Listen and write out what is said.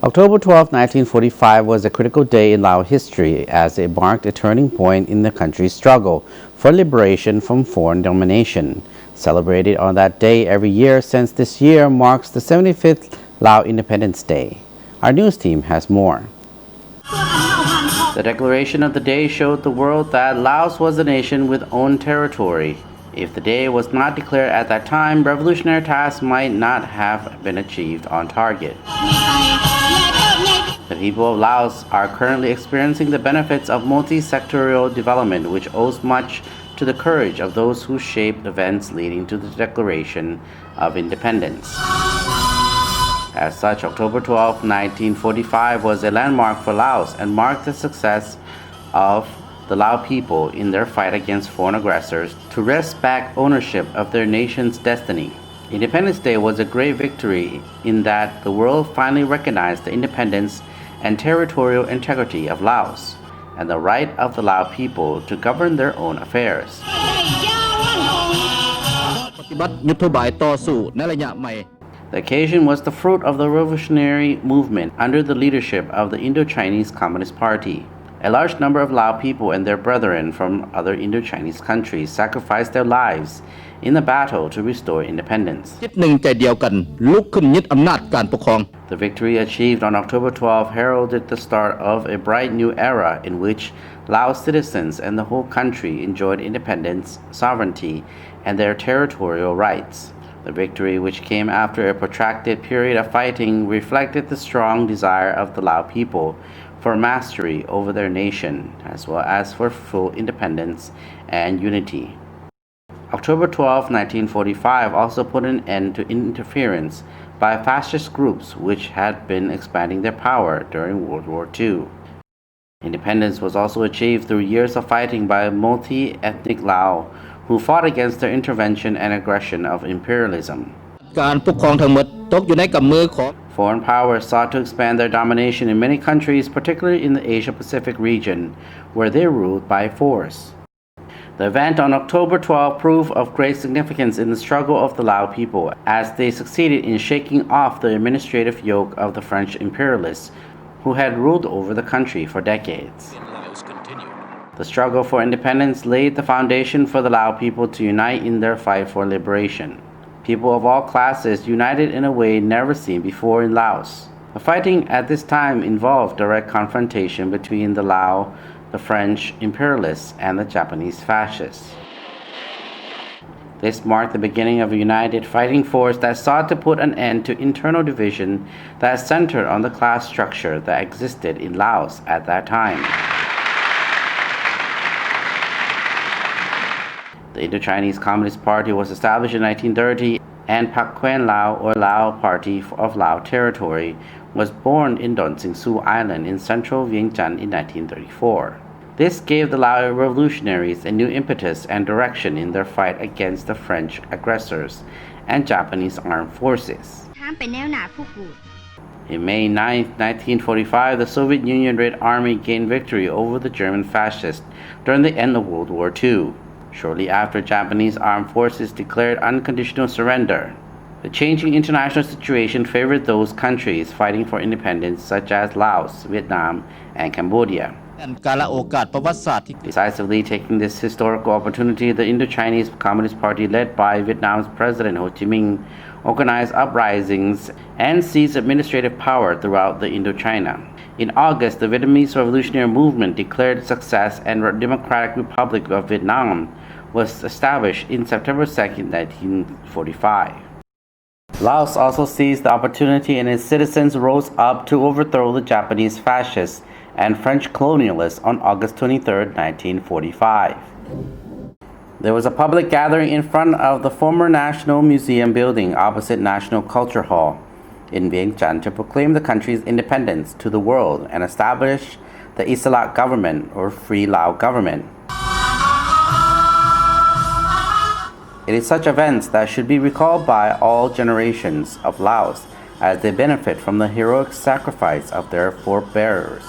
October 12, 1945 was a critical day in Lao history as it marked a turning point in the country's struggle for liberation from foreign domination. Celebrated on that day every year since this year marks the 75th Lao Independence Day. Our news team has more. The declaration of the day showed the world that Laos was a nation with own territory. If the day was not declared at that time, revolutionary tasks might not have been achieved on target. The people of Laos are currently experiencing the benefits of multi-sectorial development, which owes much to the courage of those who shaped events leading to the Declaration of Independence. As such, October 12, 1945 was a landmark for Laos and marked the success of the Lao people in their fight against foreign aggressors to wrest back ownership of their nation's destiny. Independence Day was a great victory in that the world finally recognized the independence and territorial integrity of Laos and the right of the Lao people to govern their own affairs. The occasion was the fruit of the revolutionary movement under the leadership of the Indo-Chinese Communist Party. A large number of Lao people and their brethren from other Indo-Chinese countries sacrificed their lives in the battle to restore independence. The victory achieved on October 12 heralded the start of a bright new era in which Laos citizens and the whole country enjoyed independence, sovereignty, and their territorial rights. The victory, which came after a protracted period of fighting, reflected the strong desire of the Lao people for mastery over their nation, as well as for full independence and unity. October 12, 1945 also put an end to interference by fascist groups which had been expanding their power during World War II. Independence was also achieved through years of fighting by multi-ethnic Lao who fought against the intervention and aggression of imperialism. Foreign powers sought to expand their domination in many countries, particularly in the Asia-Pacific region, where they ruled by force. The event on October 12 proved of great significance in the struggle of the Lao people, as they succeeded in shaking off the administrative yoke of the French imperialists, who had ruled over the country for decades. The struggle for independence laid the foundation for the Lao people to unite in their fight for liberation. People of all classes united in a way never seen before in Laos. The fighting at this time involved direct confrontation between the Lao, the French imperialists, and the Japanese fascists. This marked the beginning of a united fighting force that sought to put an end to internal division that centered on the class structure that existed in Laos at that time. The Indo-Chinese Communist Party was established in 1930, and Pak Kuen Lao, or Lao Party of Lao Territory, was born in Don Sing Su Island in central Vientiane in 1934. This gave the Lao revolutionaries a new impetus and direction in their fight against the French aggressors and Japanese armed forces. In May 9, 1945, the Soviet Union Red Army gained victory over the German fascists during the end of World War II. Shortly after, Japanese armed forces declared unconditional surrender. The changing international situation favored those countries fighting for independence, such as Laos, Vietnam, and Cambodia. Decisively taking this historical opportunity, the Indo-Chinese Communist Party, led by Vietnam's President Ho Chi Minh, organized uprisings and seized administrative power throughout the Indochina. In August, the Vietnamese Revolutionary Movement declared success, and the Democratic Republic of Vietnam was established in September 2, 1945. Laos also seized the opportunity, and its citizens rose up to overthrow the Japanese fascists and French colonialists on August 23, 1945. There was a public gathering in front of the former National Museum building opposite National Culture Hall in Vientiane to proclaim the country's independence to the world and establish the Isalat government, or Free Lao government. It is such events that should be recalled by all generations of Laos, as they benefit from the heroic sacrifice of their forebears.